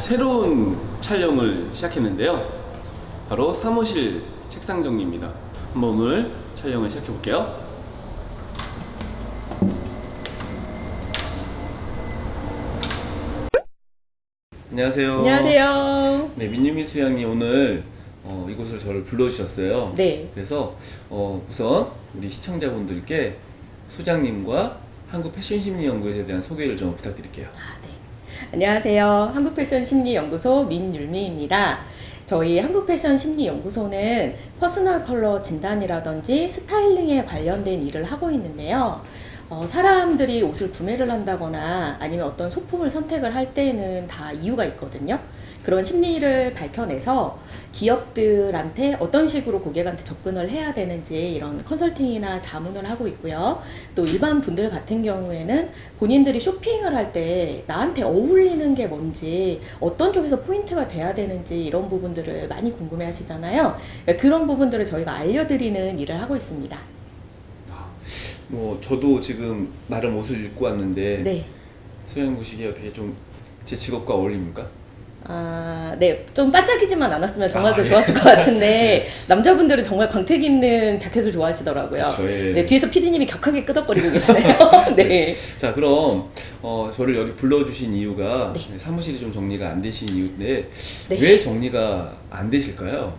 새로운 촬영을 시작했는데요. 바로 사무실 책상 정리입니다. 한번 오늘 촬영을 시작해 볼게요. 안녕하세요. 안녕하세요. 네, 민유미 수양님 오늘 이곳을 저를 불러주셨어요. 네. 그래서 우선 우리 시청자분들께 소장님과 한국패션심리연구소에 대한 소개를 좀 부탁드릴게요. 안녕하세요. 한국패션심리연구소 민율미입니다. 저희 한국패션심리연구소는 퍼스널 컬러 진단이라든지 스타일링에 관련된 일을 하고 있는데요. 사람들이 옷을 구매를 한다거나 아니면 어떤 소품을 선택을 할 때는 다 이유가 있거든요. 그런 심리를 밝혀내서 기업들한테 어떤 식으로 고객한테 접근을 해야 되는지 이런 컨설팅이나 자문을 하고 있고요. 또 일반 분들 같은 경우에는 본인들이 쇼핑을 할 때 나한테 어울리는 게 뭔지, 어떤 쪽에서 포인트가 돼야 되는지 이런 부분들을 많이 궁금해 하시잖아요. 그런 부분들을 저희가 알려드리는 일을 하고 있습니다. 저도 지금 나름 옷을 입고 왔는데 네. 소장님 보시기에 어떻게 좀 제 직업과 어울립니까? 네. 좀 반짝이지만 않았으면 정말 더 예. 좋았을 것 같은데, 남자분들은 정말 광택 있는 자켓을 좋아하시더라고요. 그쵸, 예. 네, 뒤에서 PD님이 격하게 끄덕거리고 계시네요. 네. 자, 그럼 저를 여기 불러주신 이유가 네. 사무실이 좀 정리가 안 되신 이유인데 네. 왜 정리가 안 되실까요?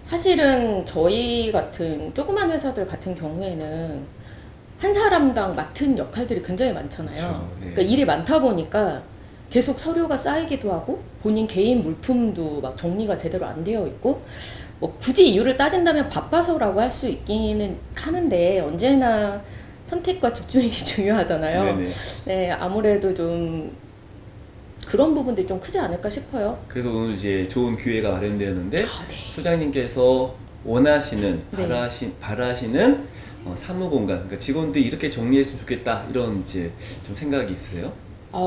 사실은 저희 같은 조그만 회사들 같은 경우에는 한 사람당 맡은 역할들이 굉장히 많잖아요. 그쵸, 네. 그러니까 일이 많다 보니까 계속 서류가 쌓이기도 하고 본인 개인 물품도 막 정리가 제대로 안 되어 있고, 뭐 굳이 이유를 따진다면 바빠서라고 할 수 있기는 하는데 언제나 선택과 집중이 중요하잖아요. 네네. 네, 아무래도 좀 그런 부분들이 좀 크지 않을까 싶어요. 그래서 오늘 이제 좋은 기회가 마련되었는데 네. 소장님께서 원하시는 네. 바라시는 사무 공간, 그러니까 직원들이 이렇게 정리했으면 좋겠다 이런 이제 좀 생각이 있으세요?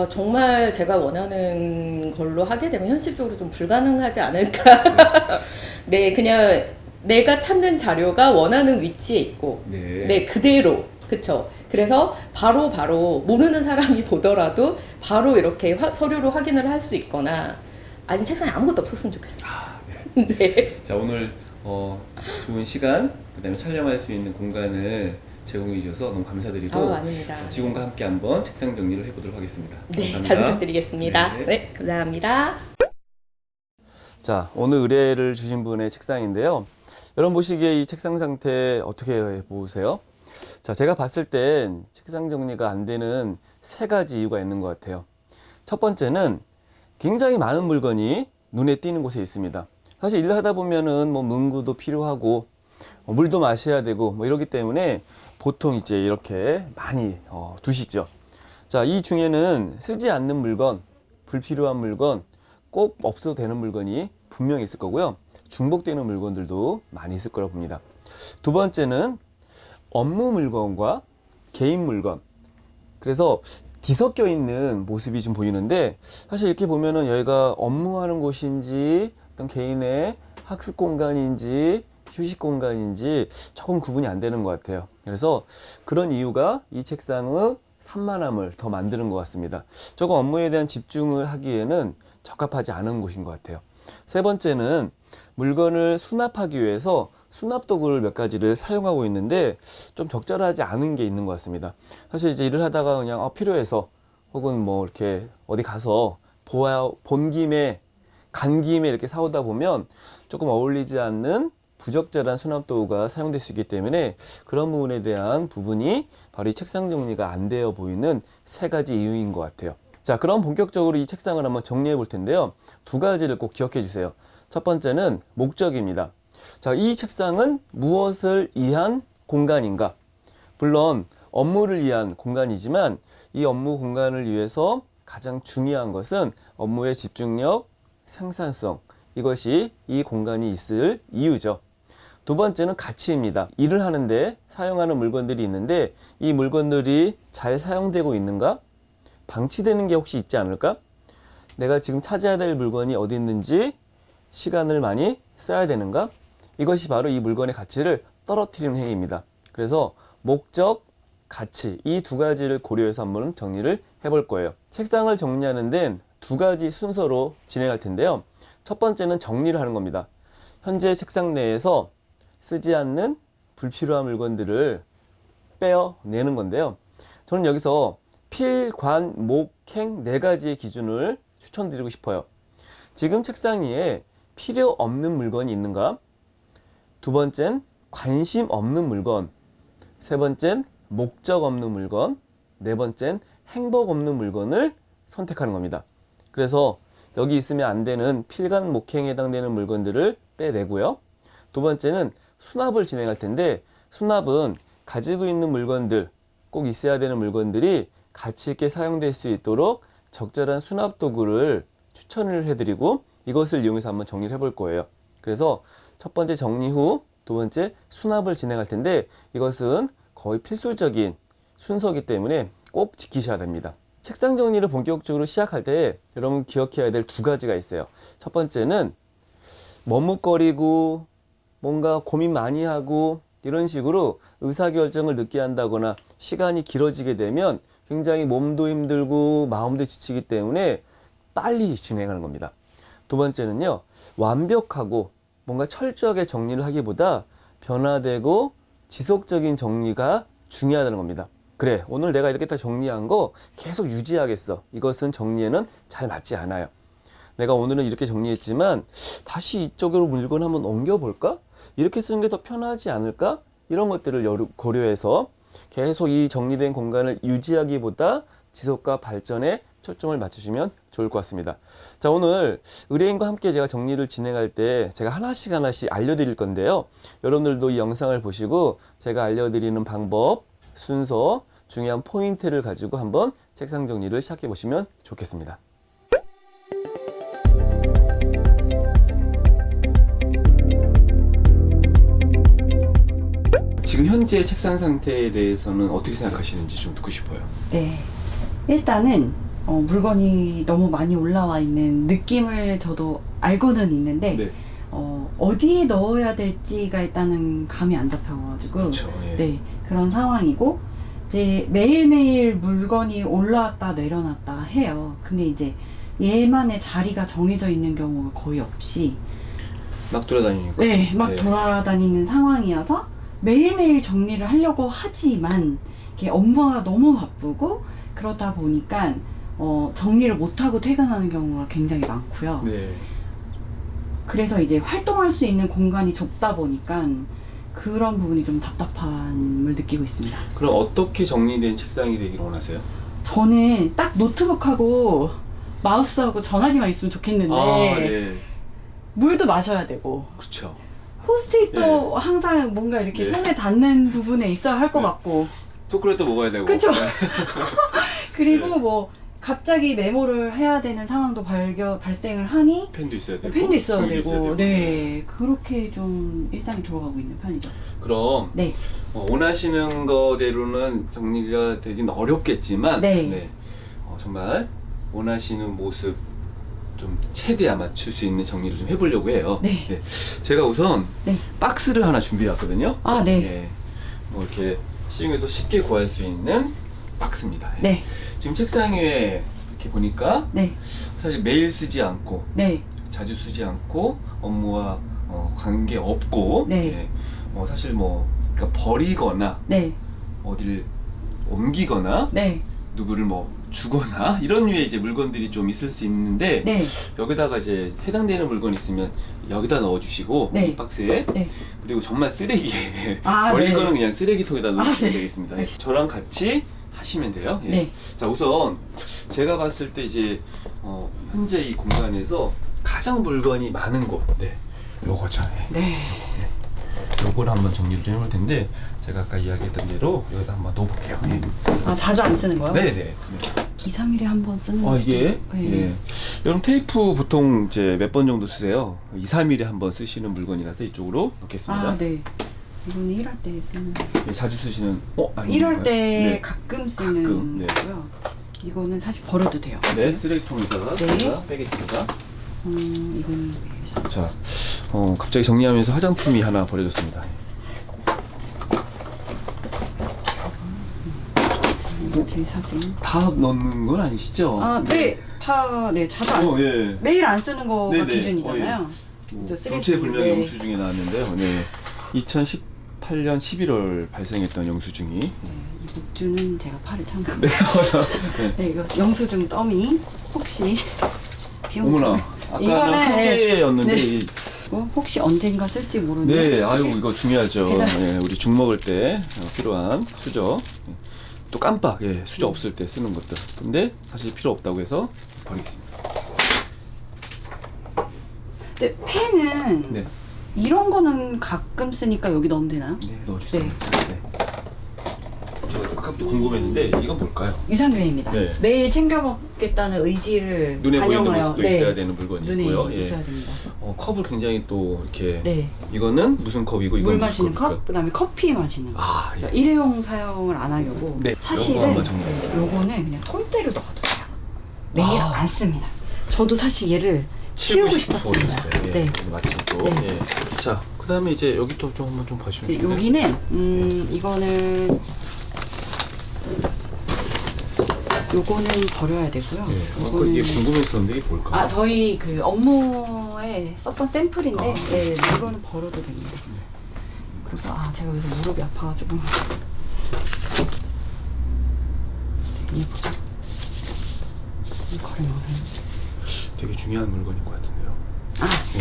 정말 제가 원하는 걸로 하게 되면 현실적으로 좀 불가능하지 않을까. 네, 그냥 내가 찾는 자료가 원하는 위치에 있고, 네. 네, 그대로. 그쵸. 그래서 바로 모르는 사람이 보더라도 바로 이렇게 서류로 확인을 할 수 있거나, 아니면 책상에 아무것도 없었으면 좋겠어요. 네. 자, 오늘 좋은 시간, 그다음에 촬영할 수 있는 공간을 제공해 주셔서 너무 감사드리고 아닙니다. 직원과 함께 한번 책상 정리를 해보도록 하겠습니다. 네, 감사합니다. 잘 부탁드리겠습니다. 네. 네, 감사합니다. 자, 오늘 의뢰를 주신 분의 책상인데요. 여러분 보시기에 이 책상 상태 어떻게 보세요? 자, 제가 봤을 땐 책상 정리가 안 되는 세 가지 이유가 있는 것 같아요. 첫 번째는 굉장히 많은 물건이 눈에 띄는 곳에 있습니다. 사실 일을 하다 보면은 뭐 문구도 필요하고 물도 마셔야 되고 뭐 이러기 때문에 보통 이제 이렇게 많이 두시죠. 자, 이 중에는 쓰지 않는 물건, 불필요한 물건, 꼭 없어도 되는 물건이 분명히 있을 거고요. 중복되는 물건들도 많이 있을 거라고 봅니다. 두 번째는 업무 물건과 개인 물건. 그래서 뒤섞여 있는 모습이 좀 보이는데, 사실 이렇게 보면은 여기가 업무하는 곳인지 어떤 개인의 학습 공간인지 휴식 공간인지 조금 구분이 안 되는 것 같아요. 그래서 그런 이유가 이 책상의 산만함을 더 만드는 것 같습니다. 조금 업무에 대한 집중을 하기에는 적합하지 않은 곳인 것 같아요. 세 번째는 물건을 수납하기 위해서 수납 도구를 몇 가지를 사용하고 있는데 좀 적절하지 않은 게 있는 것 같습니다. 사실 이제 일을 하다가 그냥 필요해서 혹은 뭐 이렇게 어디 가서 본 김에 간 김에 이렇게 사오다 보면 조금 어울리지 않는 부적절한 수납 도구가 사용될 수 있기 때문에 그런 부분에 대한 부분이 바로 이 책상 정리가 안 되어 보이는 세 가지 이유인 것 같아요. 자, 그럼 본격적으로 이 책상을 한번 정리해 볼 텐데요. 두 가지를 꼭 기억해 주세요. 첫 번째는 목적입니다. 자, 이 책상은 무엇을 위한 공간인가? 물론 업무를 위한 공간이지만 이 업무 공간을 위해서 가장 중요한 것은 업무의 집중력, 생산성, 이것이 이 공간이 있을 이유죠. 두 번째는 가치입니다. 일을 하는데 사용하는 물건들이 있는데 이 물건들이 잘 사용되고 있는가? 방치되는 게 혹시 있지 않을까? 내가 지금 찾아야 될 물건이 어디 있는지 시간을 많이 써야 되는가? 이것이 바로 이 물건의 가치를 떨어뜨리는 행위입니다. 그래서 목적, 가치 이 두 가지를 고려해서 한번 정리를 해볼 거예요. 책상을 정리하는 데는 두 가지 순서로 진행할 텐데요. 첫 번째는 정리를 하는 겁니다. 현재 책상 내에서 쓰지 않는 불필요한 물건들을 빼어내는 건데요. 저는 여기서 필, 관, 목, 행 네 가지의 기준을 추천드리고 싶어요. 지금 책상 위에 필요 없는 물건이 있는가? 두 번째는 관심 없는 물건. 세 번째는 목적 없는 물건. 네 번째는 행복 없는 물건을 선택하는 겁니다. 그래서 여기 있으면 안 되는 필관, 목행에 해당되는 물건들을 빼내고요. 두 번째는 수납을 진행할 텐데, 수납은 가지고 있는 물건들, 꼭 있어야 되는 물건들이 가치 있게 사용될 수 있도록 적절한 수납 도구를 추천을 해드리고 이것을 이용해서 한번 정리를 해볼 거예요. 그래서 첫 번째 정리 후 두 번째 수납을 진행할 텐데, 이것은 거의 필수적인 순서이기 때문에 꼭 지키셔야 됩니다. 책상 정리를 본격적으로 시작할 때 여러분 기억해야 될 두 가지가 있어요. 첫 번째는 머뭇거리고 뭔가 고민 많이 하고 이런 식으로 의사결정을 늦게 한다거나 시간이 길어지게 되면 굉장히 몸도 힘들고 마음도 지치기 때문에 빨리 진행하는 겁니다. 두 번째는요, 완벽하고 뭔가 철저하게 정리를 하기보다 변화되고 지속적인 정리가 중요하다는 겁니다. 그래, 오늘 내가 이렇게 딱 정리한 거 계속 유지하겠어. 이것은 정리에는 잘 맞지 않아요. 내가 오늘은 이렇게 정리했지만 다시 이쪽으로 물건 한번 옮겨볼까? 이렇게 쓰는 게 더 편하지 않을까? 이런 것들을 고려해서 계속 이 정리된 공간을 유지하기보다 지속과 발전에 초점을 맞추시면 좋을 것 같습니다. 자, 오늘 의뢰인과 함께 제가 정리를 진행할 때 제가 하나씩 알려드릴 건데요. 여러분들도 이 영상을 보시고 제가 알려드리는 방법, 순서, 중요한 포인트를 가지고 한번 책상 정리를 시작해 보시면 좋겠습니다. 지금 현재 책상 상태에 대해서는 어떻게 생각하시는지 좀 듣고 싶어요. 네, 일단은 물건이 너무 많이 올라와 있는 느낌을 저도 알고는 있는데 네. 어디에 넣어야 될지가 일단은 감이 안 잡혀가지고 그렇죠. 예. 네, 그런 상황이고, 이제 매일매일 물건이 올라왔다 내려놨다 해요. 근데 이제 얘만의 자리가 정해져 있는 경우가 거의 없이 막 돌아다니니까. 네, 막 네. 돌아다니는 상황이어서 매일매일 정리를 하려고 하지만 이게 업무가 너무 바쁘고 그러다 보니까 정리를 못하고 퇴근하는 경우가 굉장히 많고요. 네. 그래서 이제 활동할 수 있는 공간이 좁다 보니까 그런 부분이 좀 답답함을 느끼고 있습니다. 그럼 어떻게 정리된 책상이 되기를 원하세요? 저는 딱 노트북하고 마우스하고 전화기만 있으면 좋겠는데 네. 물도 마셔야 되고 그렇죠. 포스트잇도 항상 뭔가 이렇게 네. 손에 닿는 부분에 있어야 할 것 네. 같고, 초콜릿도 먹어야 되고. 그쵸? 그리고 네. 뭐 갑자기 메모를 해야 되는 상황도 발생을 하니 펜도 있어야 되고. 펜도 있어야 종이도 되고, 네, 그렇게 좀 일상이 돌아가고 있는 편이죠. 그럼 네, 원하시는 거대로는 정리가 되긴 어렵겠지만 네. 정말 원하시는 모습 좀 최대한 맞출 수 있는 정리를 좀 해보려고 해요. 네. 제가 우선 네. 박스를 하나 준비해 왔거든요. 아, 네. 뭐 이렇게 시중에서 쉽게 구할 수 있는 박스입니다. 네, 지금 책상 위에 이렇게 보니까 네, 사실 매일 쓰지 않고 네, 자주 쓰지 않고 업무와 관계 없고 네. 사실 뭐 그러니까 버리거나 네, 어디를 옮기거나 네, 누구를 뭐 주거나 이런 류의 이제 물건들이 좀 있을 수 있는데 네, 여기다가 이제 해당되는 물건 있으면 여기다 넣어주시고 네. 이 박스에 네. 그리고 정말 쓰레기에 버릴 네. 거는 그냥 쓰레기통에다 넣으시면 네. 되겠습니다. 네. 저랑 같이 하시면 돼요. 예. 네. 자, 우선 제가 봤을 때 이제 현재 이 공간에서 가장 물건이 많은 곳, 요거죠. 예. 네. 요걸 한번 정리를 좀 해볼 텐데 제가 아까 이야기했던 대로 여기다 한번 넣어볼게요. 예. 아, 자주 안 쓰는 거요? 네네. 2, 3일에 한 번 쓰는 거. 이게 네. 예. 여러분 테이프 보통 이제 몇 번 정도 쓰세요? 2, 3일에 한 번 쓰시는 물건이라서 이쪽으로 넣겠습니다. 아, 네. 이거는 일할 때 쓰는 거. 예, 자주 쓰시는 아닌가요? 일할 때 네. 가끔 쓰는 가끔, 네. 거고요. 이거는 사실 버려도 돼요. 네, 쓰레기통에다가 네. 제가 빼겠습니다. 이거는 자, 갑자기 정리하면서 화장품이 하나 버려졌습니다. 이거 제 사진. 다 넣는 건 아니시죠? 아, 네. 네, 자주 안 예. 매일 안 쓰는 거가 네네. 기준이잖아요. 뭐 저 쓰레기. 정체불명 네. 영수증이 나왔는데요. 네. 2018년 11월 발생했던 영수증이. 네, 이 묵주는 제가 팔을 참. 네. 네, 이거 영수증 더미 혹시 비용. 어머나. 아까는 이거는, 한 개였는데. 네. 이- 혹시 언젠가 쓸지 모르는. 네, 아유 이거 중요하죠. 계단. 예, 우리 죽 먹을 때 필요한 수저. 예. 또 깜빡, 예, 수저 없을 때 쓰는 것들. 근데 사실 필요 없다고 해서 버리겠습니다. 근데 펜은 네, 이런 거는 가끔 쓰니까 여기 넣으면 되나요? 네, 넣어주세요. 네. 저 아까부터 궁금했는데 이건 뭘까요? 유산균입니다. 네. 매일 챙겨 먹겠다는 의지를 눈에 보이는 반영하여 모습도 있어야 되는 물건이고요. 눈에 예. 있어야 됩니다. 컵을 굉장히 또 이렇게. 네. 이거는 무슨 컵이고 이건 물 무슨 마시는 컵일까요? 컵, 그다음에 커피 마시는 거. 아, 예. 일회용 사용을 안 하려고. 네, 사실은 요거 한번 정리해 네, 요거는 그냥 통째로 넣어도 돼요. 매일 아. 안 씁니다. 저도 사실 얘를 치우고 싶었습니다. 싶었어요. 예. 네. 마침 또. 네. 예. 자, 그다음에 이제 여기 또 좀 한번 좀 봐주시면 네, 좋겠네요. 여기는 이거는 요거는 버려야 되고요. 네, 아까 이게 궁금했었는데 이게 뭘까? 아, 저희 그 업무에 썼던 샘플인데, 아. 네, 이거는 버려도 됩니다. 그리고 제가 요새 무릎이 아파가지고. 이 보자. 이 거리망은. 되게 중요한 물건인 것 같은데요.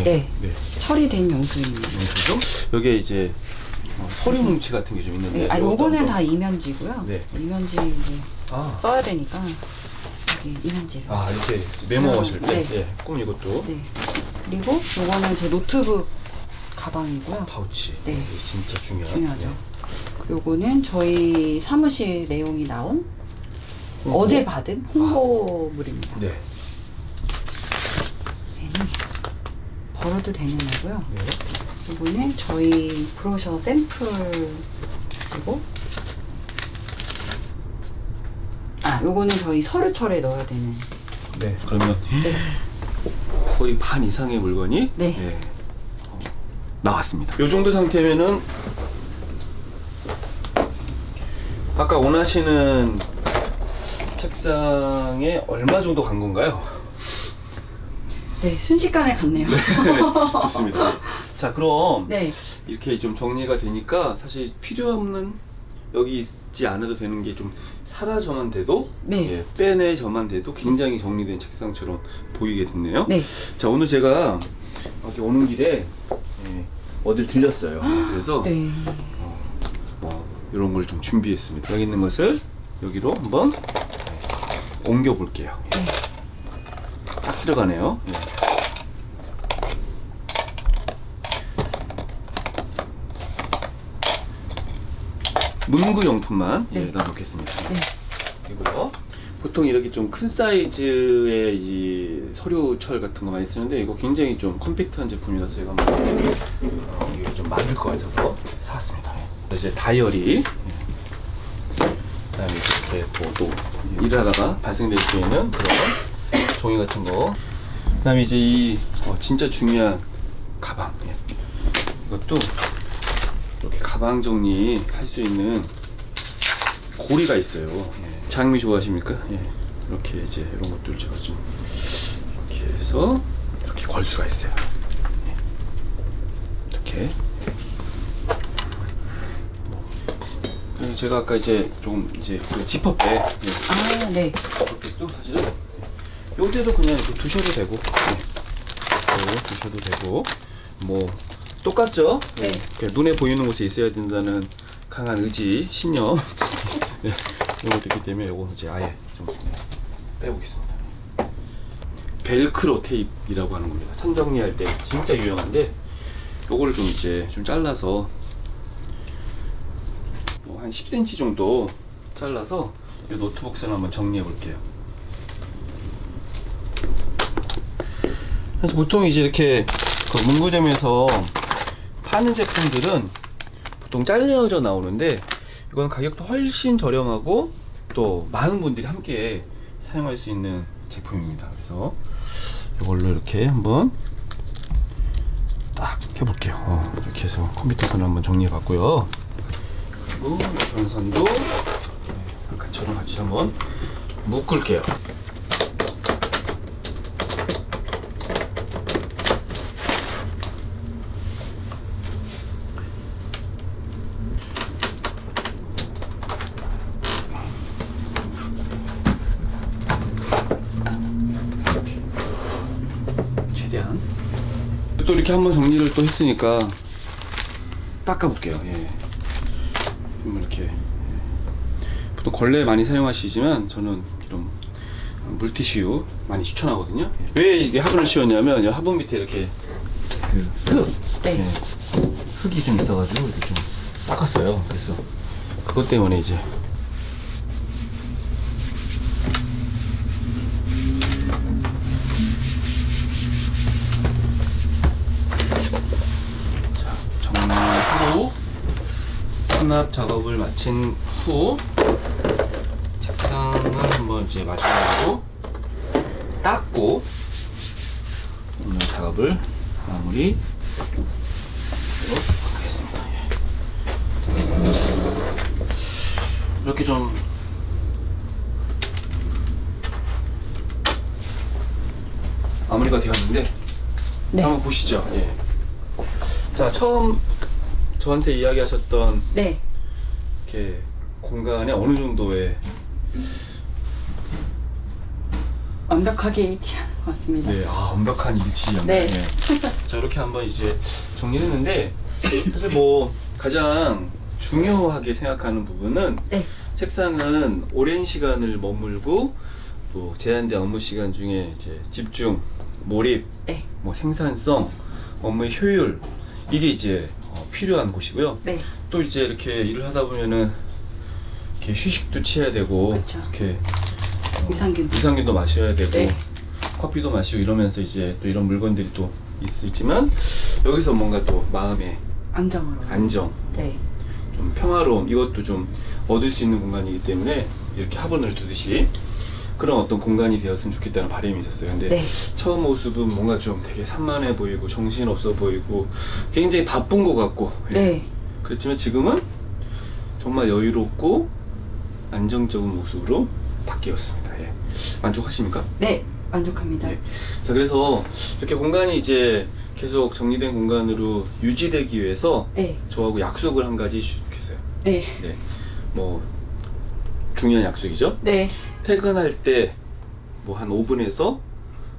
네. 네. 처리된 영수입니다. 영수증? 여기에 이제 서류 뭉치 같은 게 좀 있는데. 네, 요것도 요거는 한번- 다 이면지고요. 네. 이면지 이제 아, 써야 되니까 여기 이면지를. 이렇게 메모하실 때. 네. 예. 꼭 이것도. 네. 그리고 요거는 제 노트북 가방이고요. 파우치. 네. 이게 진짜 중요한. 중요하죠. 네. 요거는 저희 사무실 내용이 나온 어제 받은 홍보물입니다. 네. 얘는 버려도 되는 거고요. 네. 요거는 저희 브로셔 샘플 그리고 요거는 저희 서류철에 넣어야 되는. 네. 그러면 네. 거의 반 이상의 물건이 네. 나왔습니다. 이 정도 상태면은 아까 원하시는 책상에 얼마 정도 간 건가요? 네, 순식간에 갔네요. 좋습니다. 자, 그럼 네. 이렇게 좀 정리가 되니까 사실 필요 없는 여기 있지 않아도 되는 게 좀 사라져만 돼도 네. 예, 빼내져만 돼도 굉장히 정리된 책상처럼 보이게 됐네요. 네. 자, 오늘 제가 이렇게 오는 길에 어딜 들렸어요. 그래서 네. 이런 걸 좀 준비했습니다. 여기 있는 것을 여기로 한번 옮겨 볼게요. 네. 딱 들어가네요. 예. 문구 용품만 네. 놔놓겠습니다. 네. 그리고요. 보통 이렇게 좀 큰 사이즈의 이 서류철 같은 거 많이 쓰는데 이거 굉장히 좀 컴팩트한 제품이라서 제가 이게 좀 많을 것 같아서 사왔습니다. 이제 다이어리, 그다음에 이렇게 또 일하다가 발생될 수 있는 그런 종이 같은 거. 그다음에 이제 이 진짜 중요한 가방. 이것도 이렇게 가방 정리할 수 있는 고리가 있어요. 장미 좋아하십니까? 이렇게 이제 이런 것들 제가 좀 이렇게 해서 이렇게 걸 수가 있어요. 이렇게. 그리고 제가 아까 이제 좀 이제 그 지퍼백, 네. 지퍼백도 사실은 요때도 그냥 이렇게 두셔도 되고, 두셔도 되고, 뭐 똑같죠? 네. 이렇게 눈에 보이는 곳에 있어야 된다는 강한 의지, 신념. 이런 것도 있기 때문에 요거 이제 아예 좀 빼보겠습니다. 벨크로 테이프라고 하는 겁니다. 선 정리할 때 진짜 유용한데 요거를 좀 이제 좀 잘라서 한 10cm 정도 잘라서 이 노트북 선을 한번 정리해 볼게요. 그래서 보통 이제 이렇게 그 문구점에서 파는 제품들은 보통 잘려져 나오는데 이건 가격도 훨씬 저렴하고 또 많은 분들이 함께 사용할 수 있는 제품입니다. 그래서 이걸로 이렇게 한번 딱 해볼게요. 이렇게 해서 컴퓨터 선을 한번 정리해 봤고요. 그리고 전선도 아까처럼 같이 한번 묶을게요. 최대한. 또 이렇게 한번 정리를 또 했으니까 닦아볼게요. 예. 이렇게 보통 걸레 많이 사용하시지만 저는 이런 물티슈 많이 추천하거든요. 왜 이게 화분을 씌웠냐면 화분 밑에 이렇게 흙, 네. 예, 흙이 좀 있어가지고 이렇게 좀 닦았어요. 그래서 그것 때문에 이제 자, 정리하고 수납 작업을 마친 후 책상을 한번 이제 마주하고 닦고 오늘 작업을 마무리 하겠습니다. 예. 이렇게 좀 마무리가 되었는데 네. 한번 보시죠. 예. 자, 처음 저한테 이야기하셨던 네. 이렇게 공간에 어느 정도의 완벽하게 일치하는 것 같습니다. 네, 완벽한 일치형. 네. 자, 이렇게 한번 이제 정리를 했는데 사실 뭐 가장 중요하게 생각하는 부분은 네. 책상은 오랜 시간을 머물고 또 제한된 업무 시간 중에 이제 집중, 몰입, 네. 뭐 생산성, 업무의 효율 이게 이제 필요한 곳이고요. 네. 또 이제 이렇게 일을 하다 보면은 이렇게 휴식도 취해야 되고 그쵸. 이렇게 유산균도 마셔야 되고 네. 커피도 마시고 이러면서 이제 또 이런 물건들이 또 있지만 여기서 뭔가 또 마음의 안정으로. 안정, 네. 좀 평화로움 이것도 좀 얻을 수 있는 공간이기 때문에 이렇게 화분을 두듯이 그런 어떤 공간이 되었으면 좋겠다는 바람이 있었어요. 근데 네. 처음 모습은 뭔가 좀 되게 산만해 보이고 정신없어 보이고 굉장히 바쁜 것 같고 예. 네. 그렇지만 지금은 정말 여유롭고 안정적인 모습으로 바뀌었습니다. 예. 만족하십니까? 네. 만족합니다. 예. 자, 그래서 이렇게 공간이 이제 계속 정리된 공간으로 유지되기 위해서 네. 저하고 약속을 한 가지 주겠어요. 네. 네. 뭐 중요한 약속이죠. 네. 퇴근할 때 뭐 한 5분에서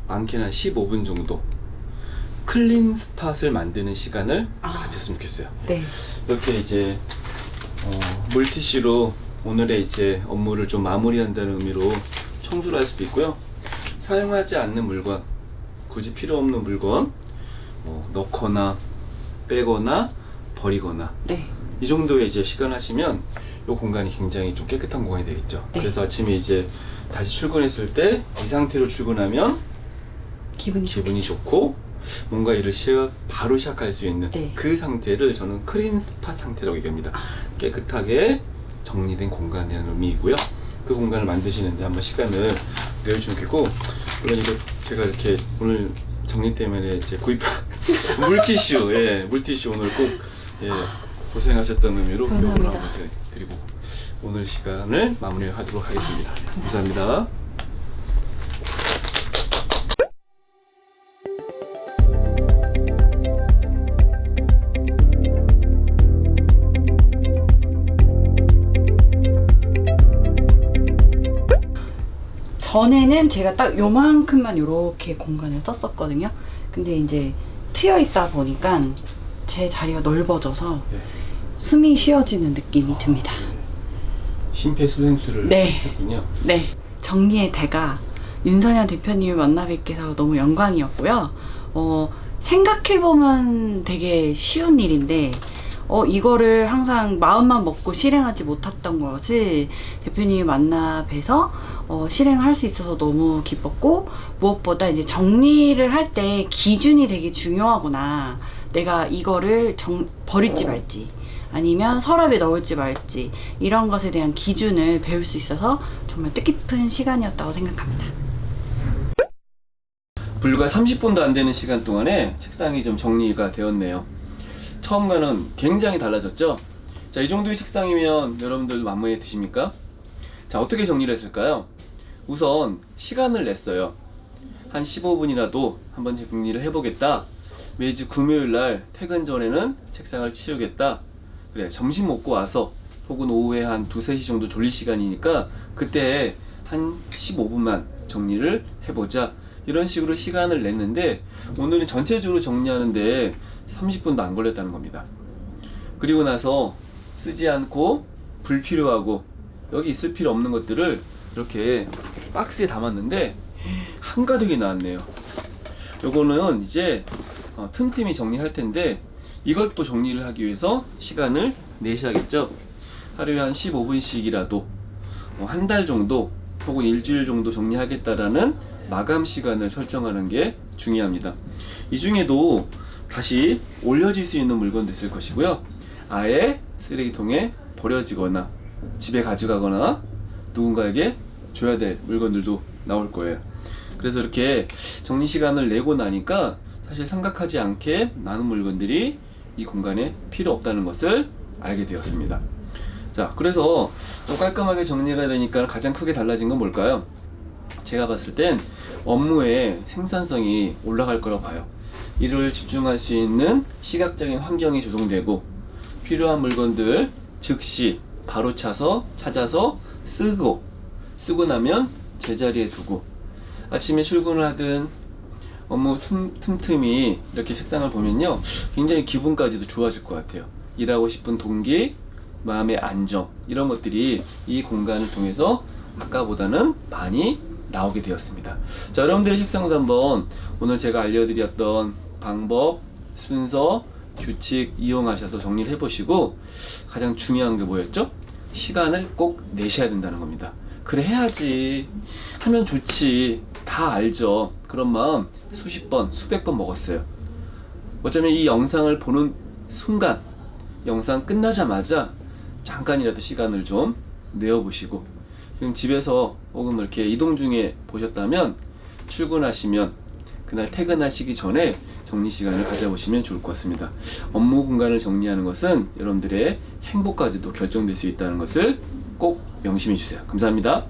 많게는 한 15분 정도 클린 스팟을 만드는 시간을 가졌으면 좋겠어요. 네. 이렇게 이제 물티슈로 오늘의 이제 업무를 좀 마무리한다는 의미로 청소를 할 수도 있고요. 사용하지 않는 물건, 굳이 필요 없는 물건 넣거나 빼거나 버리거나 네. 이 정도의 이제 시간 하시면 이 공간이 굉장히 좀 깨끗한 공간이 되겠죠. 네. 그래서 아침에 이제 다시 출근했을 때 이 상태로 출근하면 기분이 좋고 뭔가 일을 바로 시작할 수 있는 네. 그 상태를 저는 클린 스팟 상태라고 얘기합니다. 깨끗하게 정리된 공간이라는 의미이고요. 그 공간을 만드시는데 한번 시간을 내주시면 좋겠고, 물론 이거 제가 이렇게 오늘 정리 때문에 이제 구입한 물티슈, 예, 물티슈 오늘 꼭 예, 고생하셨다는 의미로 감사합니다. 요걸 한번 드리고 오늘 시간을 마무리하도록 하겠습니다. 감사합니다. 전에는 제가 딱 요만큼만 요렇게 공간을 썼었거든요. 근데 이제 트여 있다 보니까 제 자리가 넓어져서 네. 숨이 쉬어지는 느낌이 듭니다. 심폐소생술을 네. 했군요. 네. 정리의 대가 윤선현 대표님을 만나 뵙게 돼서 너무 영광이었고요. 생각해보면 되게 쉬운 일인데, 이거를 항상 마음만 먹고 실행하지 못했던 것을 대표님을 만나 뵈서 실행할 수 있어서 너무 기뻤고, 무엇보다 이제 정리를 할 때 기준이 되게 중요하구나. 내가 이거를 버릴지 말지, 아니면 서랍에 넣을지 말지, 이런 것에 대한 기준을 배울 수 있어서 정말 뜻깊은 시간이었다고 생각합니다. 불과 30분도 안 되는 시간 동안에 책상이 좀 정리가 되었네요. 처음과는 굉장히 달라졌죠? 자, 이 정도의 책상이면 여러분들 마음에 드십니까? 자, 어떻게 정리를 했을까요? 우선 시간을 냈어요. 한 15분이라도 한번 정리를 해보겠다. 매주 금요일날 퇴근 전에는 책상을 치우겠다. 그래, 점심 먹고 와서 혹은 오후에 한 2-3시 정도 졸릴 시간이니까 그때 한 15분만 정리를 해보자. 이런 식으로 시간을 냈는데 오늘은 전체적으로 정리하는데 30분도 안 걸렸다는 겁니다. 그리고 나서 쓰지 않고 불필요하고 여기 있을 필요 없는 것들을 이렇게 박스에 담았는데 한가득이 나왔네요. 요거는 이제 틈틈이 정리할 텐데 이걸 또 정리를 하기 위해서 시간을 내셔야겠죠. 하루에 한 15분씩이라도 한 달 정도 혹은 일주일 정도 정리하겠다라는 마감 시간을 설정하는 게 중요합니다. 이 중에도 다시 올려질 수 있는 물건도 있을 것이고요. 아예 쓰레기통에 버려지거나 집에 가져가거나 누군가에게 줘야 될 물건들도 나올 거예요. 그래서 이렇게 정리 시간을 내고 나니까 사실 생각하지 않게 많은 물건들이 이 공간에 필요 없다는 것을 알게 되었습니다. 자, 그래서 좀 깔끔하게 정리가 되니까 가장 크게 달라진 건 뭘까요? 제가 봤을 땐 업무의 생산성이 올라갈 거라고 봐요. 일을 집중할 수 있는 시각적인 환경이 조성되고 필요한 물건들 즉시 바로 찾아서 쓰고 나면 제자리에 두고 아침에 출근을 하든 업무 틈틈이 이렇게 책상을 보면요 굉장히 기분까지도 좋아질 것 같아요. 일하고 싶은 동기, 마음의 안정 이런 것들이 이 공간을 통해서 아까보다는 많이 나오게 되었습니다. 자, 여러분들의 책상도 한번 오늘 제가 알려드렸던 방법, 순서, 규칙 이용하셔서 정리를 해보시고 가장 중요한 게 뭐였죠? 시간을 꼭 내셔야 된다는 겁니다. 그래 해야지 하면 좋지 다 알죠. 그런 마음 수십 번 수백 번 먹었어요. 어쩌면 이 영상을 보는 순간 영상 끝나자마자 잠깐이라도 시간을 좀 내어보시고 지금 집에서 혹은 이렇게 이동 중에 보셨다면 출근하시면 그날 퇴근하시기 전에 정리 시간을 가져보시면 좋을 것 같습니다. 업무 공간을 정리하는 것은 여러분들의 행복까지도 결정될 수 있다는 것을 꼭 명심해 주세요. 감사합니다.